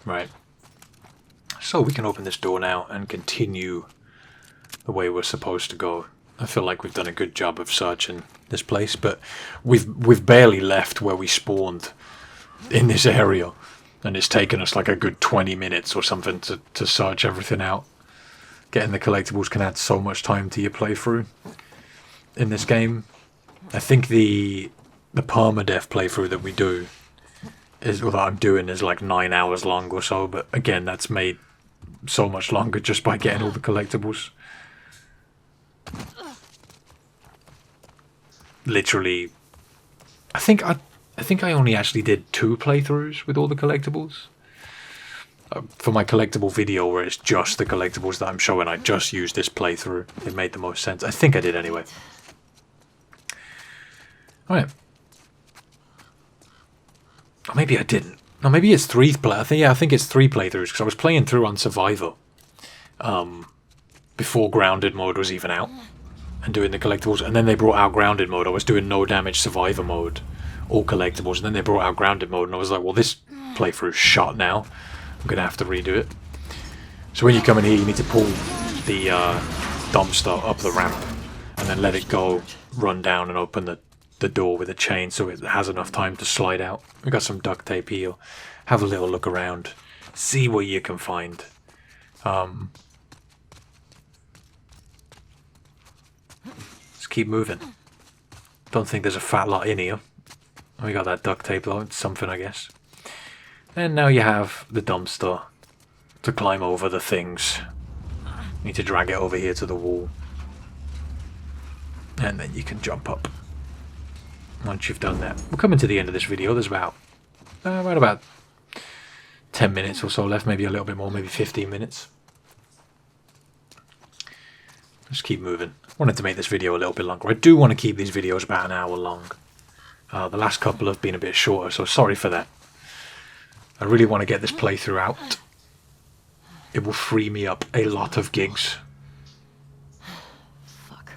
Right. So we can open this door now and continue the way we're supposed to go. I feel like we've done a good job of searching this place, but we've barely left where we spawned in this area, and it's taken us like a good 20 minutes or something to search everything out. Getting the collectibles can add so much time to your playthrough in this game. I think the permadeath playthrough that we do that I'm doing is like 9 hours long or so, but again, that's made so much longer just by getting all the collectibles. Literally, I think I only actually did 2 playthroughs with all the collectibles. For my collectible video where it's just the collectibles that I'm showing, I just used this playthrough. It made the most sense. I think I did anyway. Alright. Or maybe I didn't. No, maybe it's 3 I think it's 3 playthroughs, because I was playing through on Survivor before Grounded mode was even out, and doing the collectibles, and then they brought out Grounded mode. I was doing no damage Survivor mode, all collectibles, and then they brought out Grounded mode, and I was like, well, this playthrough's shot now. I'm gonna have to redo it. So when you come in here, you need to pull the dumpster up the ramp, and then let it go, run down, and open the door with a chain so it has enough time to slide out. We got some duct tape here. Have a little look around, see what you can find. Let's keep moving. Don't think there's a fat lot in here. We got that duct tape though, it's something I guess. And now you have the dumpster to climb over the things. Need to drag it over here to the wall. And then you can jump up. Once you've done that. We're coming to the end of this video. There's about 10 minutes or so left, maybe a little bit more, maybe 15 minutes. Just keep moving. I wanted to make this video a little bit longer. I do want to keep these videos about an hour long. The last couple have been a bit shorter, so sorry for that. I really want to get this playthrough out. It will free me up a lot of gigs. Fuck.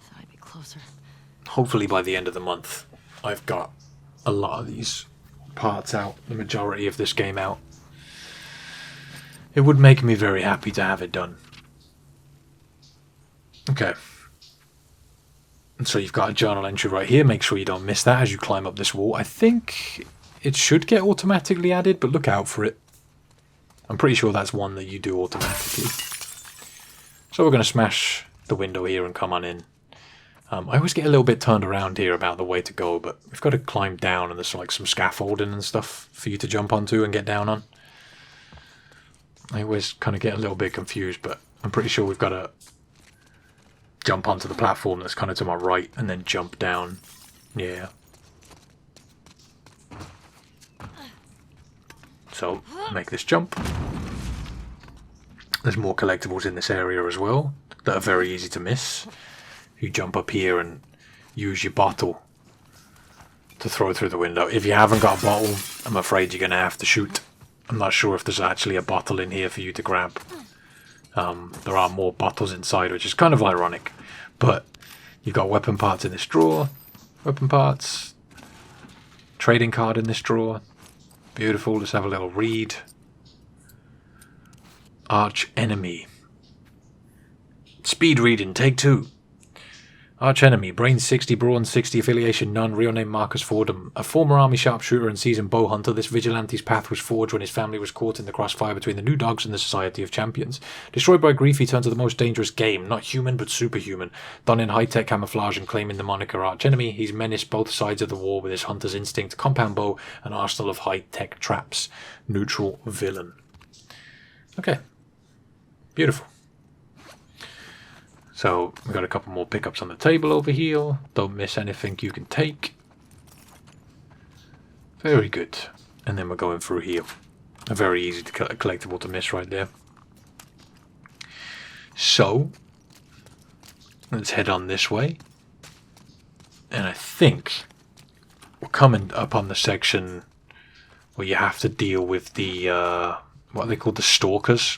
Thought I'd be closer. Hopefully by the end of the month, I've got a lot of these parts out, the majority of this game out. It would make me very happy to have it done. Okay. And so you've got a journal entry right here. Make sure you don't miss that as you climb up this wall. I think it should get automatically added, but look out for it. I'm pretty sure that's one that you do automatically. So we're going to smash the window here and come on in. I always get a little bit turned around here about the way to go, but we've got to climb down and there's like some scaffolding and stuff for you to jump onto and get down on. I always kind of get a little bit confused, but I'm pretty sure we've got to jump onto the platform that's kind of to my right and then jump down. Yeah. So, make this jump. There's more collectibles in this area as well that are very easy to miss. You jump up here and use your bottle to throw through the window. If you haven't got a bottle, I'm afraid you're going to have to shoot. I'm not sure if there's actually a bottle in here for you to grab. There are more bottles inside, which is kind of ironic. But you've got weapon parts in this drawer. Weapon parts. Trading card in this drawer. Beautiful. Let's have a little read. Arch enemy. Speed reading, take 2. Arch enemy, brain 60, brawn 60, affiliation none, real name Marcus Fordham. A former army sharpshooter and seasoned bow hunter, this vigilante's path was forged when his family was caught in the crossfire between the New Dogs and the Society of Champions. Destroyed by grief, he turned to the most dangerous game, not human but superhuman. Done in high-tech camouflage and claiming the moniker arch enemy, he's menaced both sides of the war with his hunter's instinct, compound bow, and arsenal of high-tech traps. Neutral villain. Okay. Beautiful. So, we've got a couple more pickups on the table over here. Don't miss anything you can take. Very good. And then we're going through here. A very easy to collectible to miss right there. So, let's head on this way. And I think we're coming up on the section where you have to deal with the, what are they called? The stalkers.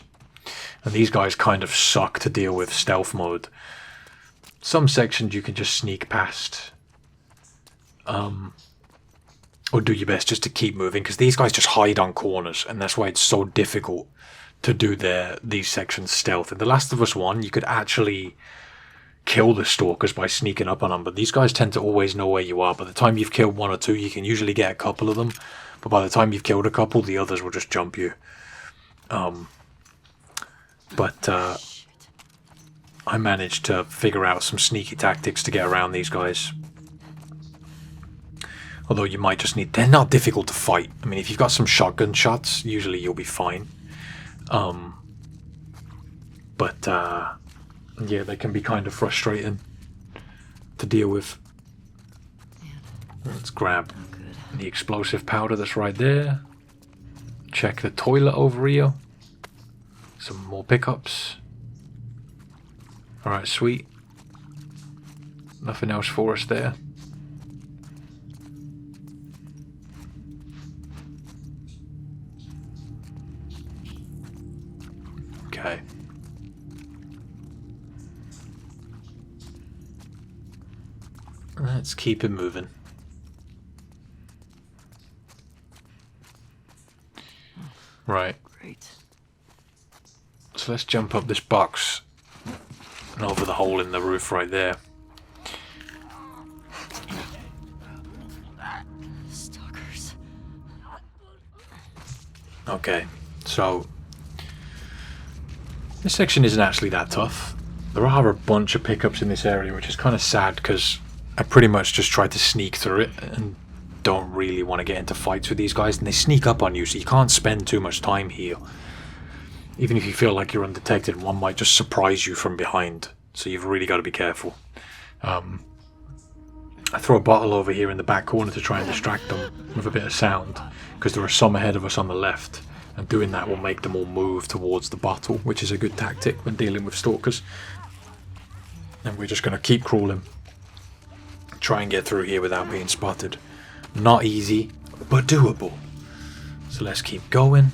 And these guys kind of suck to deal with stealth mode. Some sections you can just sneak past. Or do your best just to keep moving. Because these guys just hide on corners. And that's why it's so difficult to do these sections stealth. In The Last of Us 1, you could actually kill the stalkers by sneaking up on them. But these guys tend to always know where you are. By the time you've killed 1 or 2, you can usually get a couple of them. But by the time you've killed a couple, the others will just jump you. But I managed to figure out some sneaky tactics to get around these guys. Although you might just need... They're not difficult to fight. I mean, if you've got some shotgun shots, usually you'll be fine. Yeah, they can be kind of frustrating to deal with. Let's grab the explosive powder that's right there. Check the toilet over here. Some more pickups. Alright, sweet. Nothing else for us there. Okay. Let's keep it moving. Right. Great. So let's jump up this box and over the hole in the roof right there. Stalkers. Okay, so this section isn't actually that tough. There are a bunch of pickups in this area, which is kind of sad because I pretty much just tried to sneak through it and don't really want to get into fights with these guys, and they sneak up on you, so you can't spend too much time here. Even if you feel like you're undetected, one might just surprise you from behind, so you've really got to be careful. I throw a bottle over here in the back corner to try and distract them with a bit of sound, because there are some ahead of us on the left, and doing that will make them all move towards the bottle, which is a good tactic when dealing with stalkers. And we're just going to keep crawling, try and get through here without being spotted. Not easy, but doable. So let's keep going.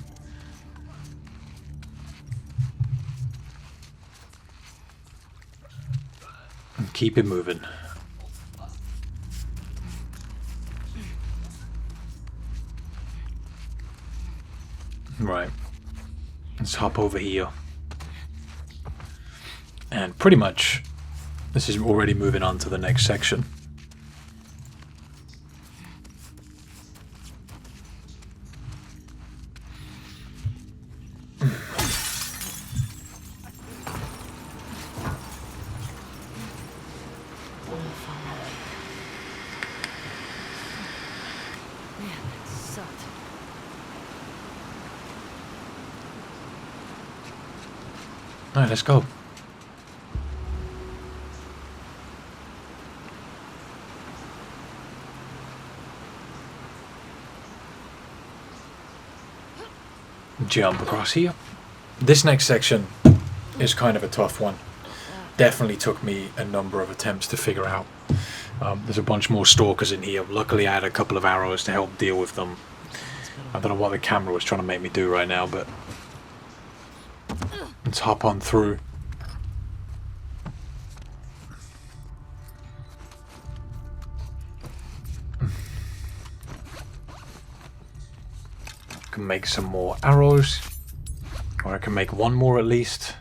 And keep it moving. Right. Let's hop over here. And pretty much, this is already moving on to the next section. Alright, let's go. Jump across here. This next section is kind of a tough one. Definitely took me a number of attempts to figure out. There's a bunch more stalkers in here. Luckily I had a couple of arrows to help deal with them. I don't know what the camera was trying to make me do right now, but let's hop on through. I can make some more arrows, or I can make one more at least.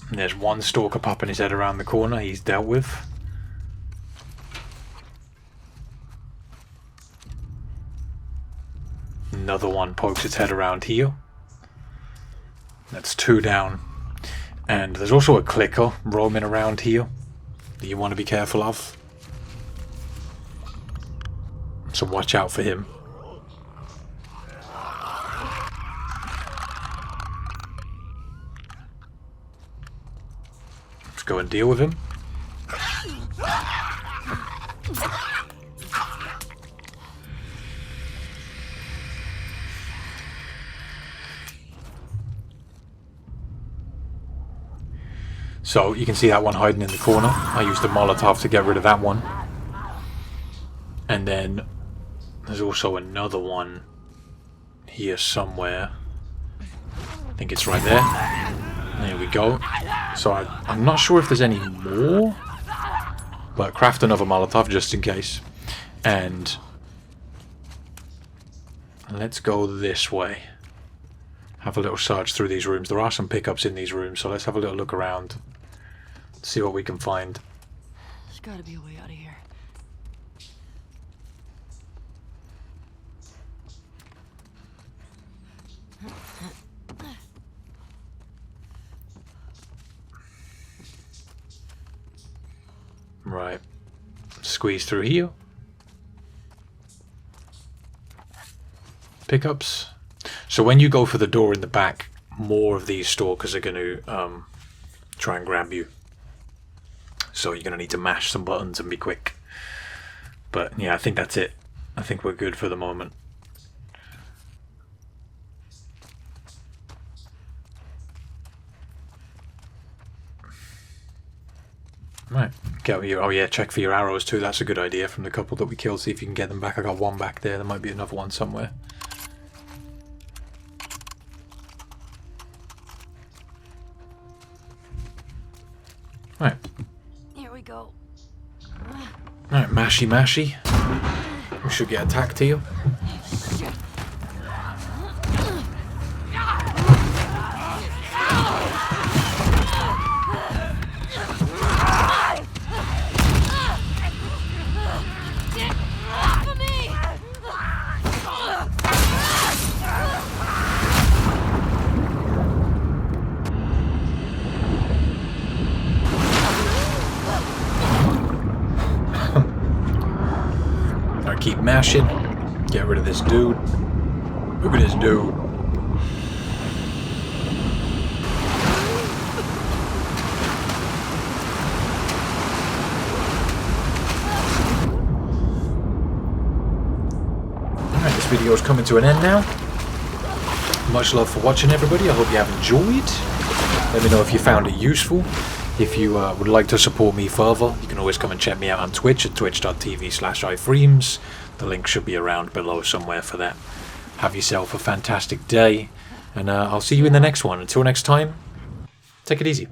And there's one stalker popping his head around the corner. He's dealt with. Another one pokes its head around here. That's 2 down. And there's also a clicker roaming around here that you want to be careful of. So watch out for him. Let's go and deal with him. So you can see that one hiding in the corner. I used the Molotov to get rid of that one. And then there's also another one here somewhere. I think it's right there. There we go. So I'm not sure if there's any more, but craft another Molotov just in case. And let's go this way. Have a little search through these rooms. There are some pickups in these rooms, so let's have a little look around. See what we can find. There's gotta be a way out of here. Right. Squeeze through here. Pickups. So when you go for the door in the back, more of these stalkers are going to try and grab you. So you're going to need to mash some buttons and be quick. But yeah, I think that's it. I think we're good for the moment. Right, get your, oh yeah, check for your arrows too. That's a good idea from the couple that we killed. See if you can get them back. I got one back there. There might be another one somewhere. Right. Here we go. Right, mashy mashy. We should get attacked here. Keep mashing. Get rid of this dude. Look at this dude. Alright, this video is coming to an end now. Much love for watching, everybody. I hope you have enjoyed. Let me know if you found it useful. If you would like to support me further, you can always come and check me out on Twitch at twitch.tv/ifreams. The link should be around below somewhere for that. Have yourself a fantastic day, and I'll see you in the next one. Until next time, take it easy.